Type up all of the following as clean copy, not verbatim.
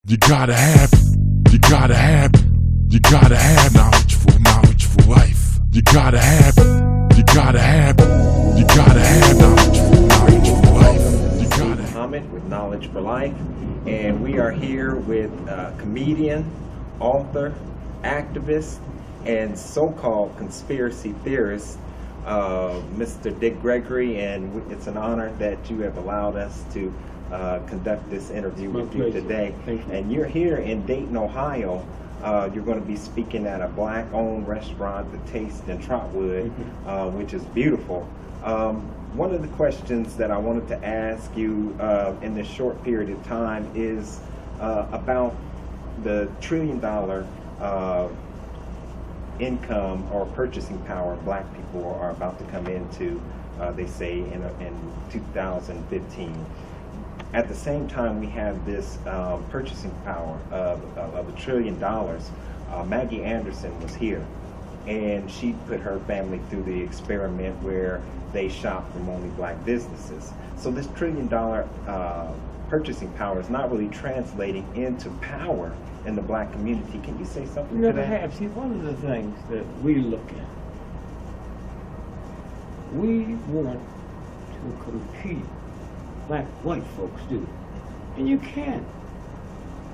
You gotta have knowledge for life. You gotta have knowledge for life. Muhammad with Knowledge for Life, and we are here with comedian, author, activist, and so-called conspiracy theorist, Mr. Dick Gregory, and it's an honor that you have allowed us to conduct this interview with you today. Thank you. And you're here in Dayton, Ohio. You're going to be speaking at a black-owned restaurant, The Taste in Trotwood, which is beautiful. One of the questions that I wanted to ask you in this short period of time is about the $1 trillion income or purchasing power black people are about to come into, they say, in 2015. At the same time, we have this purchasing power of $1 trillion. Maggie Anderson was here, and she put her family through the experiment where they shop from only black businesses. So this $1 trillion purchasing power is not really translating into power in the black community. Can you say something to that? See, one of the things that we look at, we want to compete like white folks do. And you can't.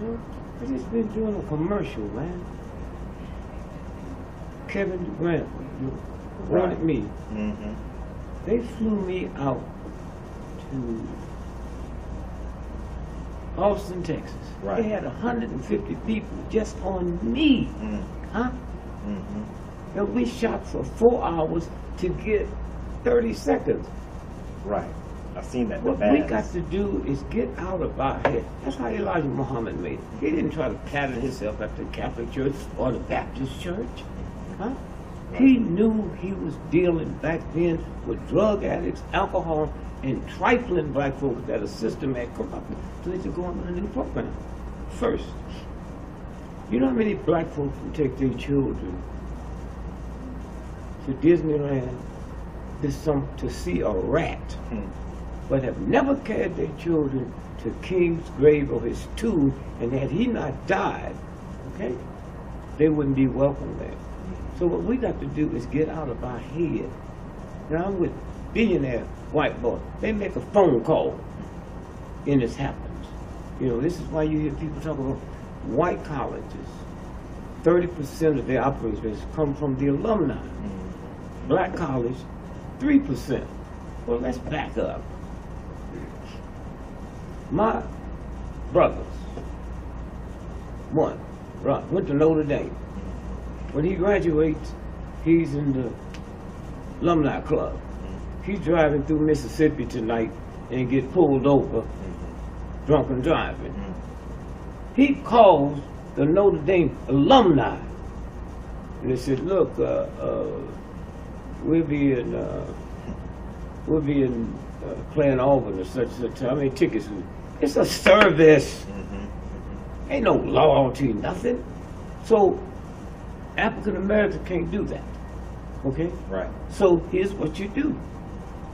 I just been doing a commercial, man. Kevin Durant wanted me. They flew me out to Austin, Texas. Right. They had 150 people just on me. And we shot for 4 hours to get 30 seconds. Right. I've seen that. What we got to do is get out of our head. That's how Elijah Muhammad made it. He didn't try to pattern himself after the Catholic Church or the Baptist Church. Right. He knew he was dealing back then with drug addicts, alcohol, and trifling black folks that a system had corrupted. So they should go on a new program. First, you know how many black folks would take their children to Disneyland to see a rat, but have never carried their children to King's grave or his tomb, and had he not died, okay, they wouldn't be welcome there. So what we got to do is get out of our head. Now I'm with billionaire white boys. They make a phone call and this happens. You know, this is why you hear people talk about white colleges. 30% of their operating expenses come from the alumni. Black college, 3%. Well, let's back up. My brothers, one, Ron, went to Notre Dame. When he graduates, he's in the alumni club. He's driving through Mississippi tonight and get pulled over, drunken driving. He calls the Notre Dame alumni, and they said, "Look, we'll be in playing Auburn or such and such. How many tickets? It's a service. Ain't no loyalty, nothing." So African Americans can't do that. Okay? Right. So here's what you do.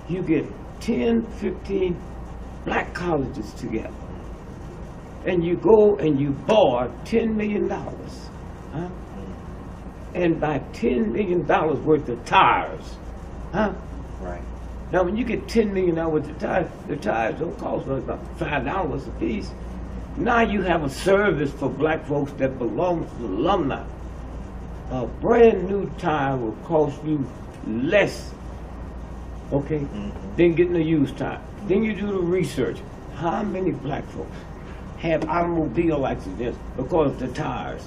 You get 10, 15 black colleges together, and you go and you borrow $10 million, and buy $10 million worth of tires, Right. Now when you get $10 million worth of tires, the tires don't cost about $5 a piece. Now you have a service for black folks that belongs to the alumni. A brand new tire will cost you less, okay, than getting a used tire. Then you do the research. How many black folks have automobile accidents because of the tires?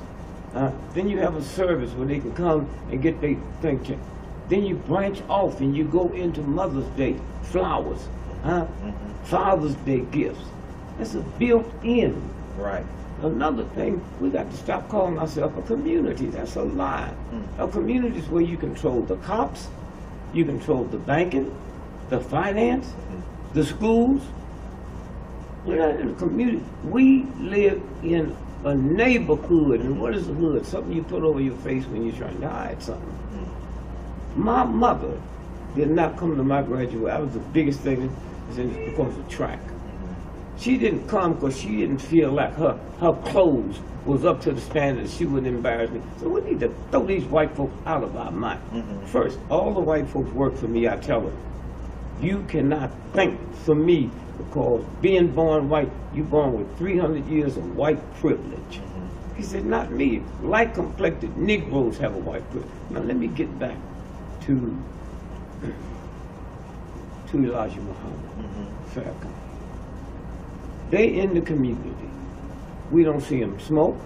Then you have a service where they can come and get their thing checked. Then you branch off and you go into Mother's Day, flowers, Father's Day gifts. That's a built-in. Right. Another thing, we got to stop calling ourselves a community. That's a lie. A community is where you control the cops, you control the banking, the finance, the schools. We're not in a community. We live in a neighborhood. And what is a hood? Something you put over your face when you're trying to hide something. My mother did not come to my graduation. I was the biggest thing because of track. She didn't come because she didn't feel like her clothes was up to the standards. She wouldn't embarrass me. So we need to throw these white folks out of our mind. First, all the white folks work for me, I tell them. You cannot think for me because being born white, you're born with 300 years of white privilege. He said, not me. Light-complected Negroes have a white privilege. Now let me get back to Elijah Muhammad, Farrakhan. They in the community. We don't see them smoke,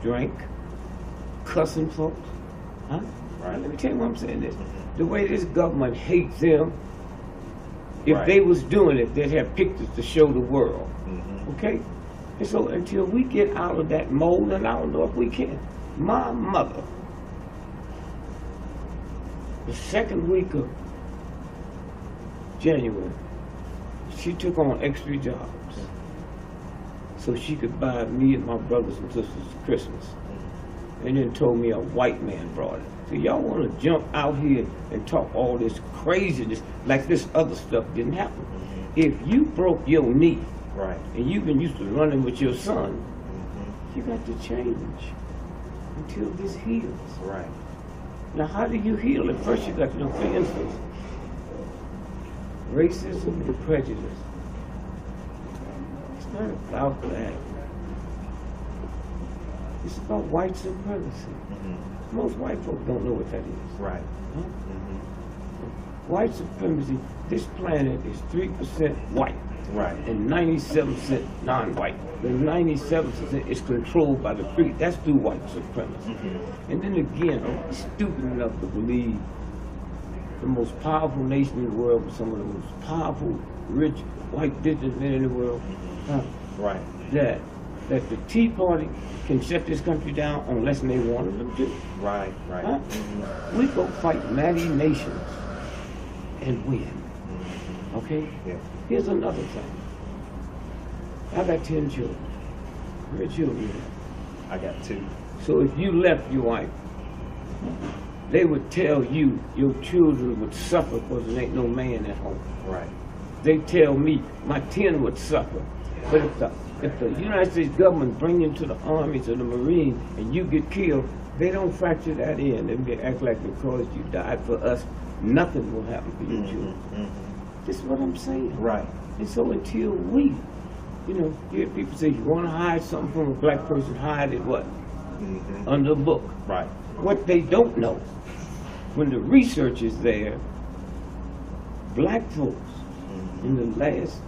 drink, cussing folks. Huh? Right. Let me tell you why I'm saying this. The way this government hates them, if they was doing it, they'd have pictures to show the world. Okay? And so until we get out of that mold, and I don't know if we can. My mother, the second week of January, she took on extra jobs so she could buy me and my brothers and sisters Christmas. And then told me a white man brought it. So y'all want to jump out here and talk all this craziness like this other stuff didn't happen. If you broke your knee, and you've been used to running with your son, you got to change until this heals. Now how do you heal it? First you got to know, for instance, racism and prejudice. It's not about that. It's about white supremacy. Most white folks don't know what that is. Huh? White supremacy, this planet is 3% white. And 97% non-white. The 97% is controlled by the free. That's through white supremacy. And then again, I'm stupid enough to believe the most powerful nation in the world with some of the most powerful, rich, white businessmen in the world. That the Tea Party can shut this country down unless they wanted them to. Huh? We go fight mighty nations and win. Okay? Here's another thing. I got 10 children. How many children you have? I got 2. So if you left your wife, they would tell you your children would suffer because there ain't no man at home. They tell me my 10 would suffer. But if the United States government bring you to the Army, to the Marines, and you get killed, they don't factor that in. They act like because you died for us, nothing will happen for your children. This is what I'm saying. And so until we, hear people say, you want to hide something from a black person, hide it what? Under a book. What they don't know, when the research is there, black folks in the last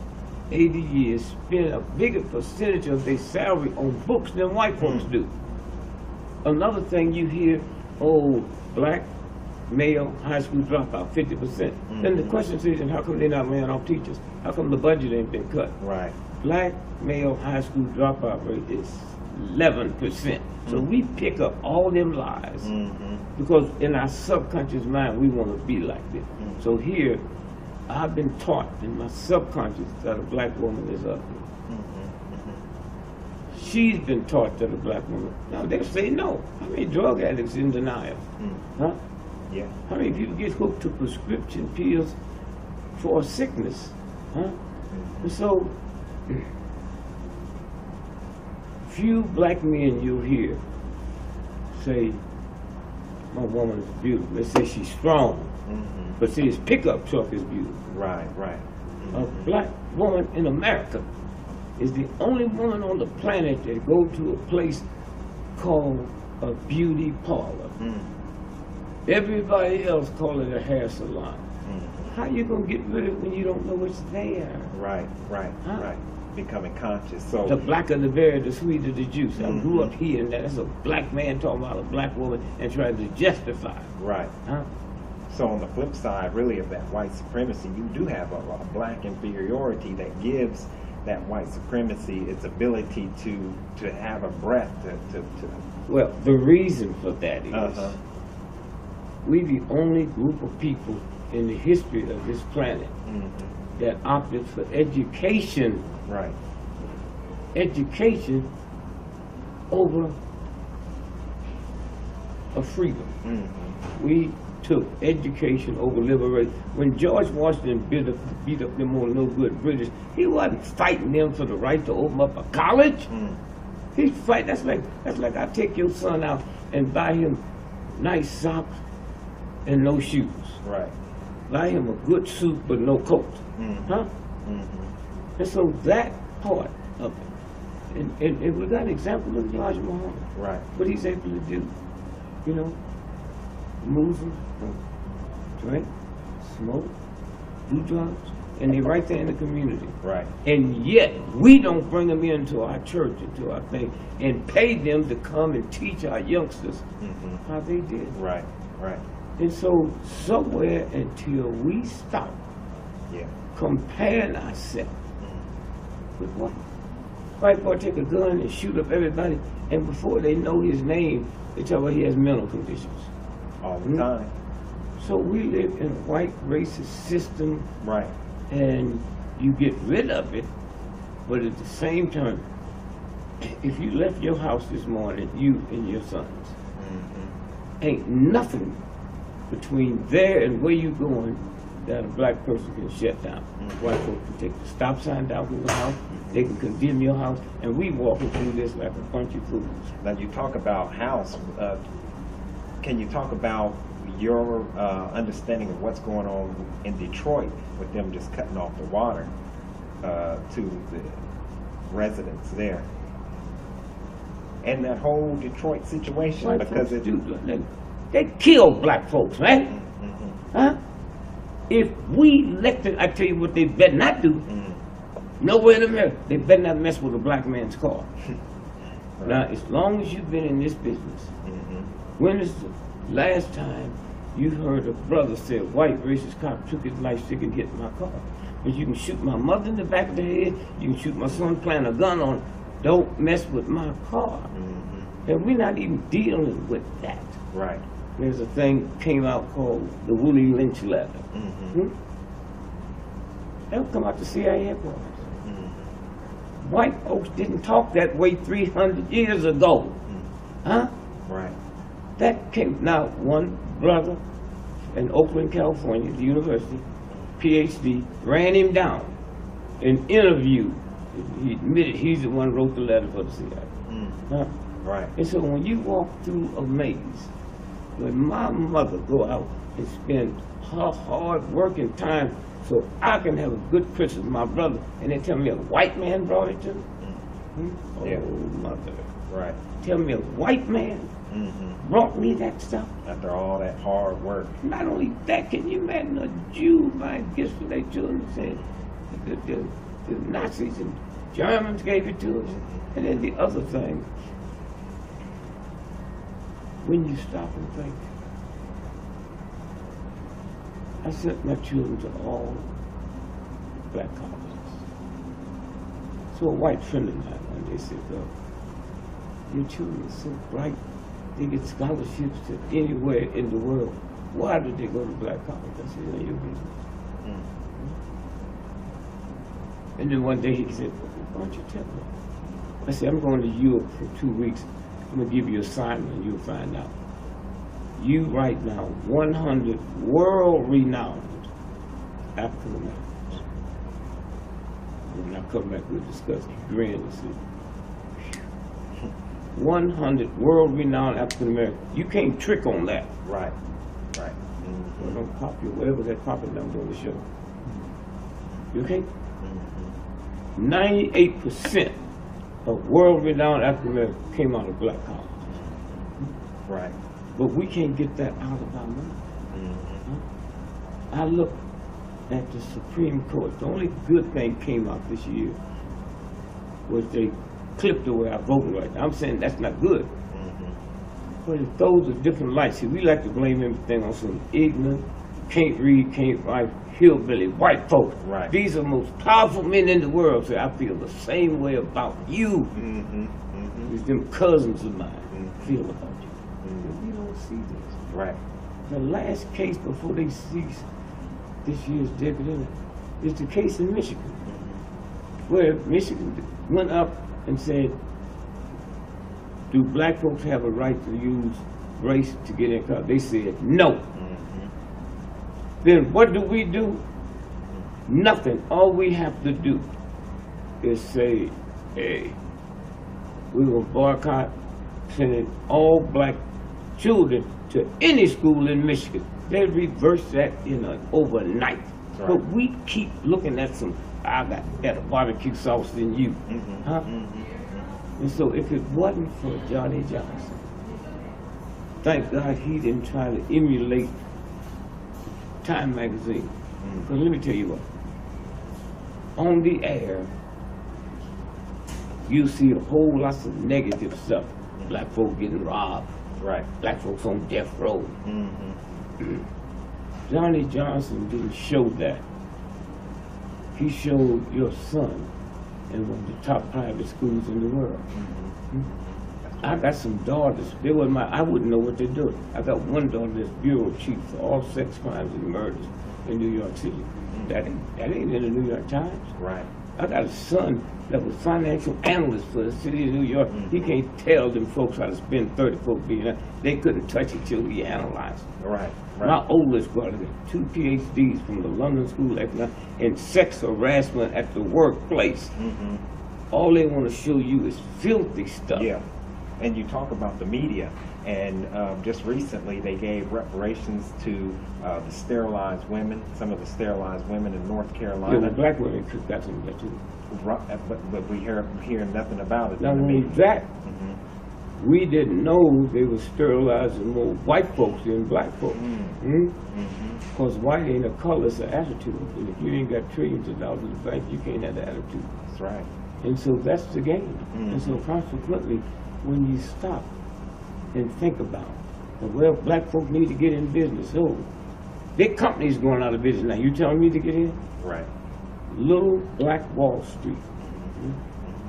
80 years spend a bigger percentage of their salary on books than white folks do. Another thing you hear, black male high school dropout, 50%. Then the question is, how come they're not laying off teachers? How come the budget ain't been cut? Black male high school dropout rate is 11%. So we pick up all them lies because in our subconscious mind, we want to be like this. So here, I've been taught in my subconscious that a black woman is ugly. She's been taught that a black woman. Now they'll say no. How many drug addicts in denial? Huh? How many people get hooked to prescription pills for a sickness? Huh? And so, few black men you'll hear say, my woman is beautiful. They say she's strong. But see, his pickup truck is beautiful. A black woman in America is the only woman on the planet that go to a place called a beauty parlor. Everybody else call it a hair salon. How you gonna get rid of it when you don't know it's there? Becoming conscious. So the blacker the berry, the sweeter the juice. I grew up here, and that's a black man talking about a black woman and trying to justify. Huh? So on the flip side, really, of that white supremacy, you do have a black inferiority that gives that white supremacy its ability to have a breath to Well, the reason for that is we the only group of people in the history of this planet that opted for education. Education over a freedom. We took education over liberation. When George Washington beat up them on no good British, he wasn't fighting them for the right to open up a college. He's fighting. That's like I take your son out and buy him nice socks and no shoes. Right. Buy him a good suit but no coat. Huh? And so that part of it. And we got an example of George Muhammad. Right. What he's able to do. You know, Muslims drink, smoke, do drugs, and they're right there in the community. Right. And yet, we don't bring them into our church, into our thing, and pay them to come and teach our youngsters how they did. Right. Right. And so, somewhere until we stop comparing ourselves with what? White boy take a gun and shoot up everybody, and before they know his name, they tell me he has mental conditions. All the time. So we live in a white racist system. Right. And you get rid of it, but at the same time, if you left your house this morning, you and your sons, ain't nothing between there and where you going that a black person can shut down. White folks can take the stop sign down from the house, they can condemn your house, and we walking through this like a bunch of fools. Now you talk about house. Can you talk about your understanding of what's going on in Detroit with them just cutting off the water to the residents there? And that whole Detroit situation, White because folks they kill black folks, right? Huh? If we let them, I tell you what they better not do. Nowhere in America, they better not mess with a black man's car. Right. Now, as long as you've been in this business, when is the last time you heard a brother say a white racist cop took his life stick and hit my car? But you can shoot my mother in the back of the head, you can shoot my son playing a gun on, don't mess with my car. And we're not even dealing with that. Right. There's a thing came out called the Willie Lynch letter. That would come out the CIA headquarters. White folks didn't talk that way 300 years ago. Huh? Right. That came, now one brother in Oakland, California, the university, PhD, ran him down and interviewed. He admitted he's the one who wrote the letter for the CIA. Huh? Right. And so when you walk through a maze, when my mother go out and spend her hard working time so I can have a good Christmas with my brother, and they tell me a white man brought it to me? Yeah. Oh, mother. Right. Tell me a white man brought me that stuff? After all that hard work. Not only that, can you imagine a Jew buying gifts for their children saying the Nazis and Germans gave it to us? And then the other thing, when you stop and think, I sent my children to all black colleges. So a white friend of mine one day said, "Well, your children are so bright, they get scholarships to anywhere in the world. Why did they go to black college?" I said, "None of your business." And then one day he said, "Why don't you tell me?" I said, "I'm going to Europe for 2 weeks. I'm going to give you an assignment and you'll find out. You write down 100 world-renowned African Americans. When I come back, we'll discuss." He grinned and said, 100 world-renowned African Americans. You can't trick on that. Right. Right. Well, don't copy whatever that copy number on the show. You okay? 98% of world-renowned African Americans came out of black colleges. Right. But we can't get that out of our mind. I look at the Supreme Court. The only good thing came out this year was they clipped away our voting rights. I'm saying that's not good. But it throws a different light. See, we like to blame everything on some ignorant, can't read, can't write, hillbilly, white folks. Right. These are the most powerful men in the world. So I feel the same way about you as them cousins of mine feel about you. We don't see this. Right. The last case before they cease this year's decadent is the case in Michigan, where Michigan went up and said, do black folks have a right to use race to get in college. They said no. Then what do? Nothing. All we have to do is say, hey, we will boycott sending all black children to any school in Michigan. They reverse that in an overnight. Right. But we keep looking at I got better barbecue sauce than you. Huh? And so if it wasn't for Johnny Johnson, thank God he didn't try to emulate Time magazine. Because let me tell you what, on the air, you see a whole lot of negative stuff. Black folk getting robbed. Right. Black folks on death row. Johnny Johnson didn't show that. He showed your son in one of the top private schools in the world. I got some daughters. They were I wouldn't know what they're doing. I got one daughter that's bureau chief for all sex crimes and murders in New York City. That ain't in the New York Times. Right. I got a son that was financial analyst for the city of New York. He can't tell them folks how to spend $34 billion. They couldn't touch it till he analyzed. Right. My oldest brother got 2 PhDs from the London School of Economics in sex harassment at the workplace. All they want to show you is filthy stuff. Yeah. And you talk about the media, and just recently they gave reparations to the sterilized women, some of the sterilized women in North Carolina. Yeah, the black women got some of that too. But we hear nothing about it. Not only that, we didn't know they were sterilizing more white folks than black folks. Because white ain't a color, it's an attitude. And if you ain't got trillions of dollars in the bank, you can't have the attitude. That's right. And so that's the game. And so consequently, when you stop and think about, well, black folk need to get in business. Oh, big companies going out of business now. You telling me to get in? Right. Little Black Wall Street,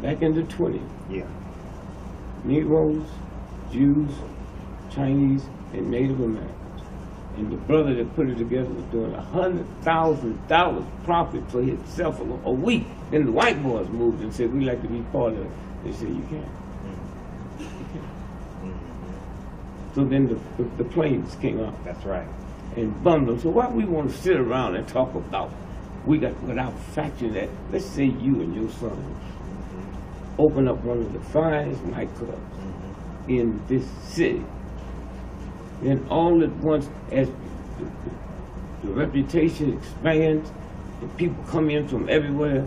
back in the 20s. Yeah. Negroes, Jews, Chinese, and Native Americans. And the brother that put it together was doing $100,000 profit for himself a week. Then the white boys moved and said, we'd like to be part of it. They said, you can't. You can't. So then the planes came out. That's right. And bummed them. So why we want to sit around and talk about, without factoring that, let's say you and your son open up one of the finest nightclubs in this city. Then all at once, as the reputation expands and people come in from everywhere,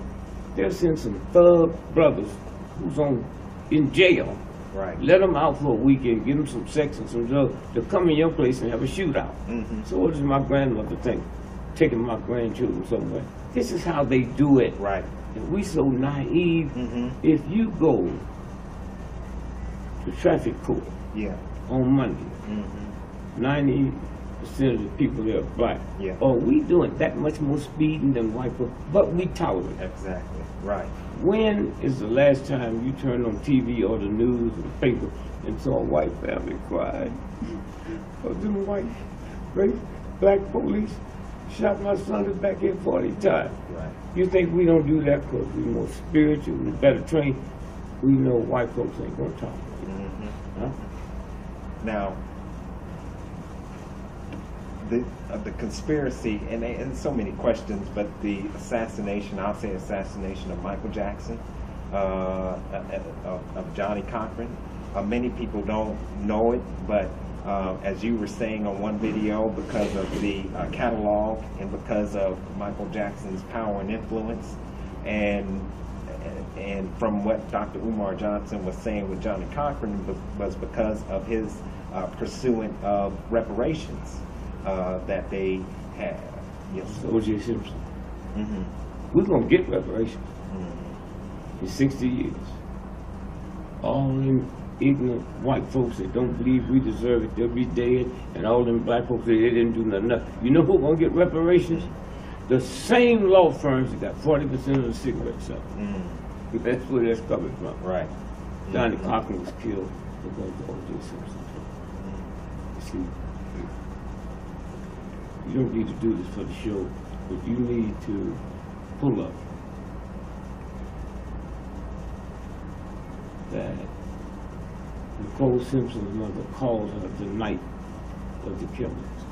they'll send some thug brothers who's in jail. Right. Let them out for a weekend, give them some sex and some drugs. They'll come in your place and have a shootout. So what does my grandmother think? Taking my grandchildren somewhere. This is how they do it. Right. And we so naive. If you go to traffic court on Monday, 90% of the people there are black. Yeah. Are we doing that much more speeding than white people? But we tolerate it. Exactly. Right. When is the last time you turned on TV or the news or the paper and saw a white family cry? Or them white, great black police shot my son in the back here 40 times. Right. You think we don't do that because we're more spiritual, we're better trained? We know white folks ain't gonna talk. Huh? Now, the conspiracy, and so many questions, but the assassination, I'll say assassination of Michael Jackson, of Johnny Cochran. Many people don't know it, but as you were saying on one video, because of the catalog and because of Michael Jackson's power and influence, and from what Dr. Umar Johnson was saying with Johnny Cochran was because of his pursuit of reparations that they had. Yes. O.J. Simpson. We're going to get reparations in 60 years. All them ignorant white folks that don't believe we deserve it, they'll be dead, and all them black folks that they didn't do nothing. You know who's going to get reparations? The same law firms that got 40% of the cigarette sales. That's where that's coming from. Right. Johnny Cochran was killed because of O.J. Simpson. See, you don't need to do this for the show, but you need to pull up that Nicole Simpson's mother called her the night of the killings.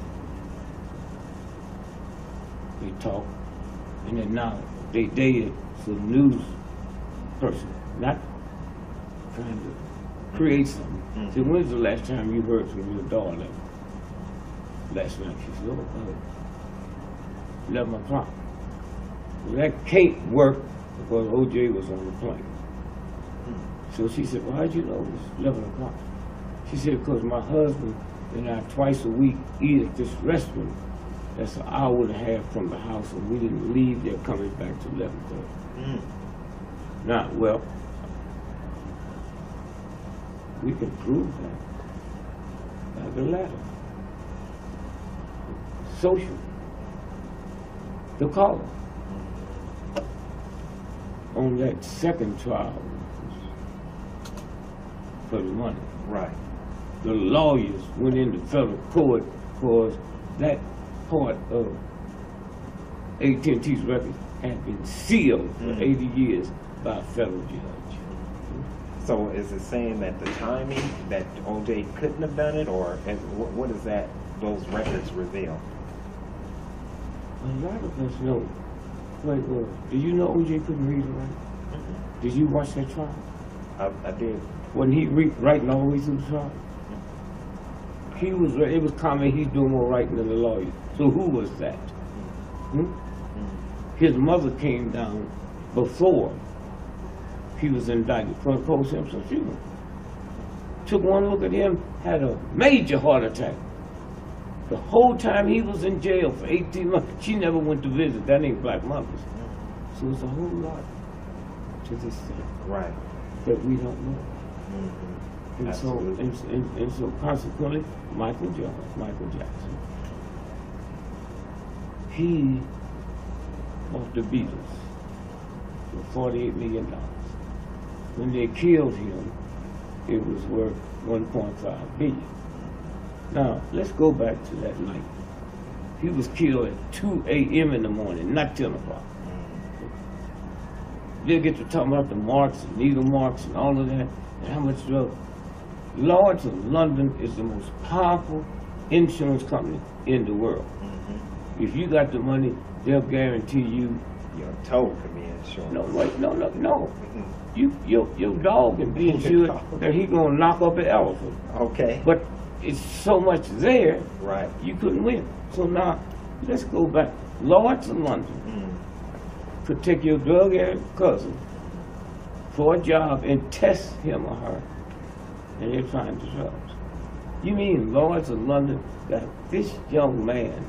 They talked, and then now they dated some news person, not trying to create something. Mm-hmm. So when's the last time you heard from your daughter? Last night. She said, 11 o'clock. Well, that can't work because OJ was on the plane. So she said, well, how'd you know it was 11 o'clock? She said, because my husband and I twice a week eat at this restaurant. That's an hour and a half from the house, and we didn't leave there coming back to 11:30. Now, well, we can prove that by the latter. Social. The caller. On that second trial for the money. Right. The lawyers went into federal court because that part of AT&T's records had been sealed for 80 years by a federal judge. So is it saying that the timing, that OJ couldn't have done it, or what does that, those records reveal? A lot of us know. Wait, did you know OJ couldn't read or write? Did you watch that trial? I did. Wasn't he writing all the way through the trial? He was, it was common, he's doing more writing than the lawyer. So who was that? His mother came down before he was indicted for Nicole Simpson shooting. Took one look at him, had a major heart attack. The whole time he was in jail for 18 months, she never went to visit. That ain't black mothers. So it's a whole lot to this thing. Right. That we don't know. And so, Absolutely. and so consequently, Michael Jackson, he bought the Beatles for $48 million. When they killed him, it was worth $1.5 billion. Now, let's go back to that night. He was killed at 2 a.m. in the morning, not 10 o'clock. They'll get to talking about the marks, and needle marks, and all of that, and how much drug. Lloyd's of London is the most powerful insurance company in the world. If you got the money, they'll guarantee you. Your toe could be insured. No, wait, no. Your dog can be insured that he gonna knock up an elephant. Okay. But it's so much there, Right. you couldn't win. So now, let's go back. Lloyd's of London could take your drug-addict cousin for a job and test him or her, and they're trying to drugs. You mean Lloyd's of London got this young man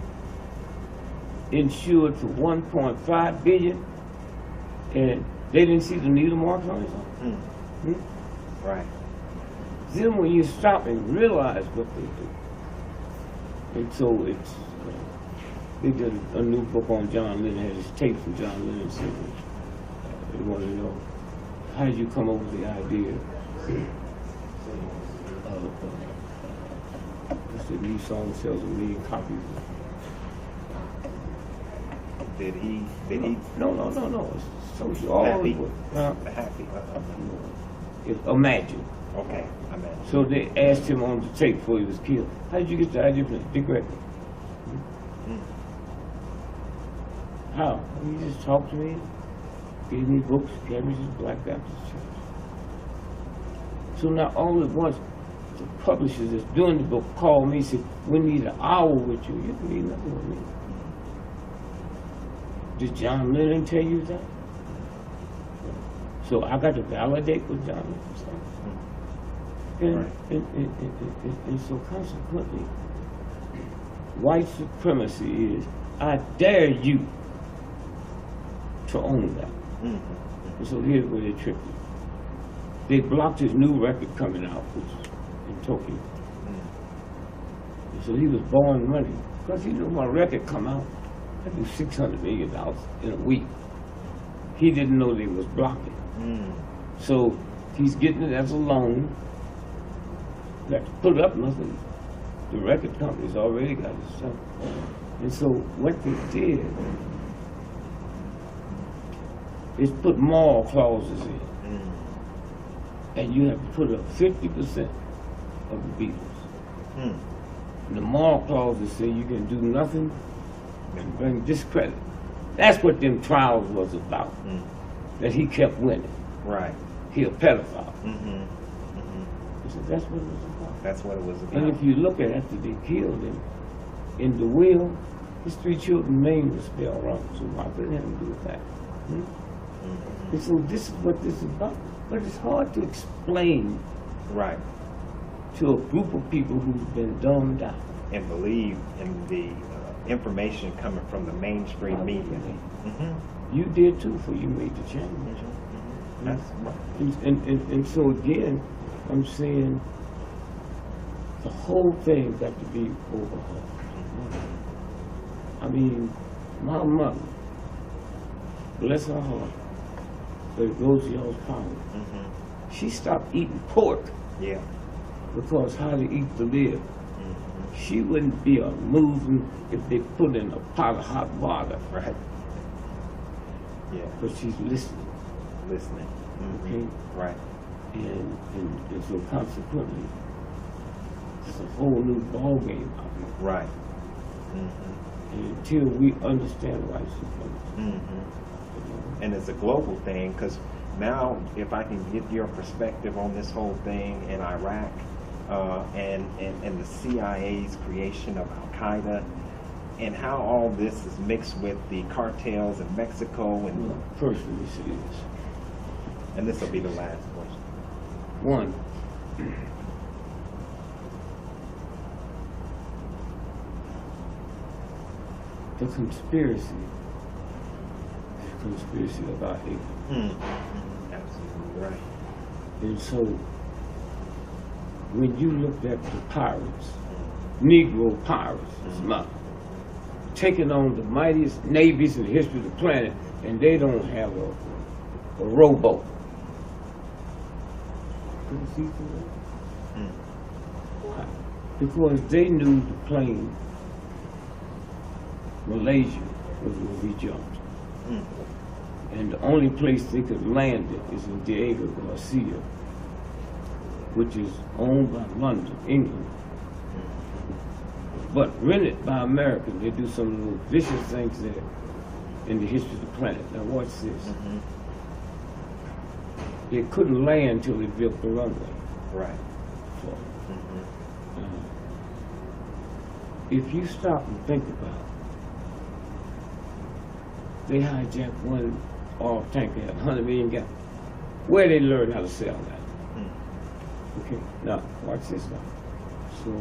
insured for $1.5 billion, and they didn't see the needle marks on his arm? Right. Then when you stop and realize what they do, and so it's, they did a new book on John Lennon, had his tape from John Lennon singing. They wanted to know, how did you come up with the idea of, what's the new song sells 1 million copies? Did he? No. It's social. Happy. Huh? Happy. It's Imagine. Okay. I mean. So they asked him on the tape before he was killed, how did you get the idea from Dick Gregory? How? He just talked to me, gave me books, gave me this Black Baptist Church. So now all at once, the publishers that's doing the book called me and said, we need an hour with you. You can need nothing with me. Did John Lennon tell you that? So I got to validate what John Lennon said. And so consequently, white supremacy is, I dare you to own that. And so here's where they tricked him. They blocked his new record coming out, which is in Tokyo. And so he was borrowing money. Because he knew my record come out, I do $600 million in a week. He didn't know they was blocking. So he's getting it as a loan. You have to put up nothing. The record company's already got his stuff. And so what they did is put moral clauses in. and you have to put up 50% of the Beatles. Mm. And the moral clauses say you can do nothing and bring discredit. That's what them trials was about. Mm. That he kept winning. Right. He a pedophile. Mm-hmm. Mm-hmm. He said that's what it was about. That's what it was about. And if you look at it, after they killed him, in the will, his 3 children's name was spelled wrong. So why could it have to do with that? Hmm? Mm-hmm. And so this is what this is about. But it's hard to explain Right. to a group of people who's been dumbed down. And believe in the information coming from the mainstream media. Mm-hmm. You did too, for you made the change. Mm-hmm. That's right. And so again, I'm saying the whole thing got to be overhauled. I mean, my mother, bless her heart, but it goes to y'all's power. Mm-hmm. She stopped eating pork Yeah. because how to eat to live. Mm-hmm. She wouldn't be a moving if they put in a pot of hot water. Right. Yeah. But she's listening, Listening. Mm-hmm. okay? Right. And so consequently, it's a whole new ball game out here. Right. Mm-hmm. And until we understand rights and things, Mm-hmm. And it's a global thing, because now, if I can get your perspective on this whole thing in Iraq, and the CIA's creation of Al-Qaeda, and how all this is mixed with the cartels in Mexico, and well, personally say this. and this will be the last question. One, the conspiracy about it. Mm-hmm. Absolutely right. And so, when you looked at the pirates, Negro pirates, taking on the mightiest navies in the history of the planet, and they don't have a rowboat. Couldn't see through that? Mm. Why? Because they knew the plane, Malaysia, was where we jumped. Mm. And the only place they could land it is in Diego Garcia, which is owned by London, England, but rented by Americans. They do some of the most vicious things there in the history of the planet. Now watch this. Mm-hmm. They couldn't land until they built the runway. Right. So, Mm-hmm. if you stop and think about it, they hijacked one oil tanker at 100 million gallons. Where they learn how to sell that? Mm. Okay, now watch this now. So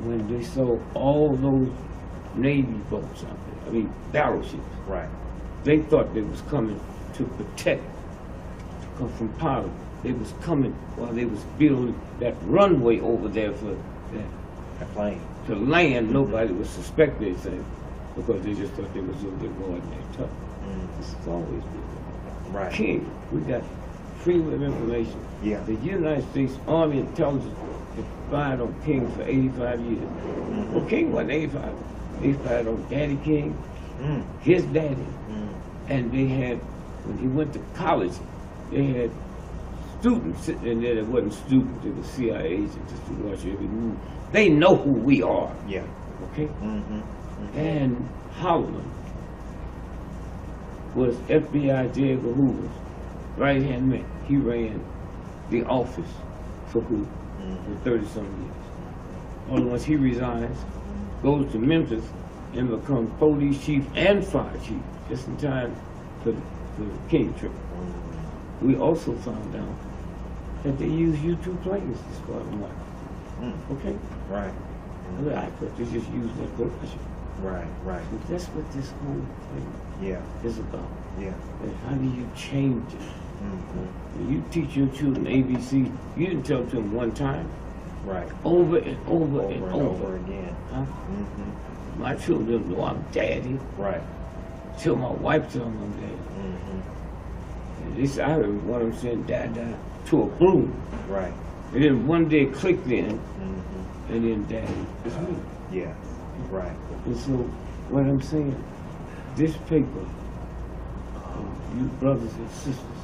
when they sold all those Navy boats out there, I mean battleships, Right. they thought they was coming to protect, to come from powder. They was coming while they was building that runway over there for that. A plane. To land, nobody would suspect anything because they just thought they was over there going there tough. Mm. This has always been. Right. King, we got freedom of information. Yeah. The United States Army Intelligence has spied on King for 85 years. Mm-hmm. Well, King wasn't 85. They spied on Daddy King, Mm. his daddy, Mm. and they had, when he went to college, they had students sitting in there that wasn't students, they were CIA agents just to watch every move. They know who we are, Yeah. okay? Mm-hmm. Mm-hmm. And Holloman was FBI J. Edgar Hoover's right-hand man. He ran the office for Hoover for 30-some years. All once he resigns, goes to Memphis and becomes police chief and fire chief, just in time for the King trip. We also found out that they use U-2 planes to spot them out. Okay? Right. I mean, I thought they just used that coalition. Right. Right. But that's what this whole thing Yeah. is about. Yeah. And how do you change it? Mm-hmm. When you teach your children ABC, you didn't tell it to them one time, Right. over and over, Over and and over. over again. Huh? Mm-hmm. My children know I'm daddy, Right. till my wife tells them I'm daddy. Mm-hmm. And this, I heard one of them saying dada to a broom. Right. And then one day it clicked in, Mm-hmm. and then daddy, it's me. Yeah. Right. And so, what I'm saying, this paper you brothers and sisters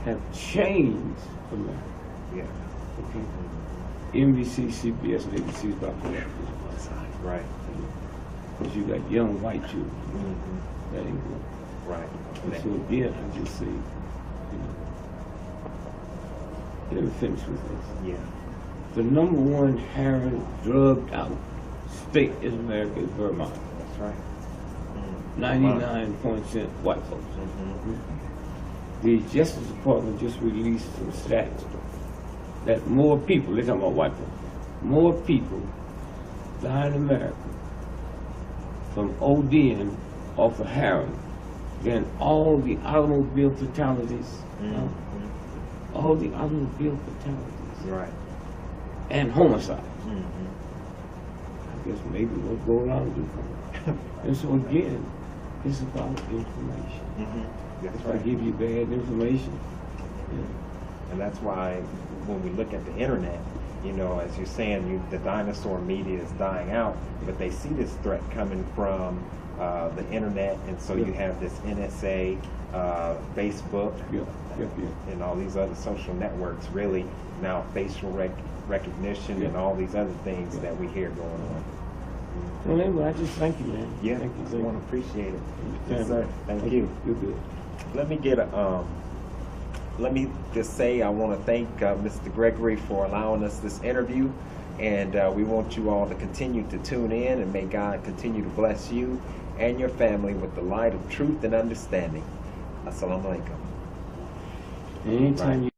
have changed America. Yeah. Okay. NBC, CBS, and ABC is about to that. Right. Because you got young white children. Mm-hmm. That ain't good. Right. And so again, I just say, let me finish with this. Yeah. The number one heroin drugged out state in America is Vermont. That's right. 99% white folks. Mm-hmm. The Justice Department just released some stats that more people, they're talking about white folks, more people die in America from ODing off of heroin than all the automobile fatalities. Mm-hmm. All the automobile fatalities. Right. And homicide. Mm-hmm. I guess maybe we'll go around and do something. And so again, it's about information. Mm-hmm. That's If I right. give you bad information, And that's why when we look at the internet, you know, as you're saying, the dinosaur media is dying out, but they see this threat coming from the internet, and so you have this NSA, Facebook, and all these other social networks, really now facial recognition and all these other things that we hear going on. Well, anyway, I just thank you, man. Yeah, Thank you. I want to appreciate it. Yeah, Yes, sir. Thank you. You're good. Let me get a. Let me just say I want to thank Mr. Gregory for allowing us this interview, and we want you all to continue to tune in, and may God continue to bless you and your family with the light of truth and understanding. Assalamu alaikum. Anytime you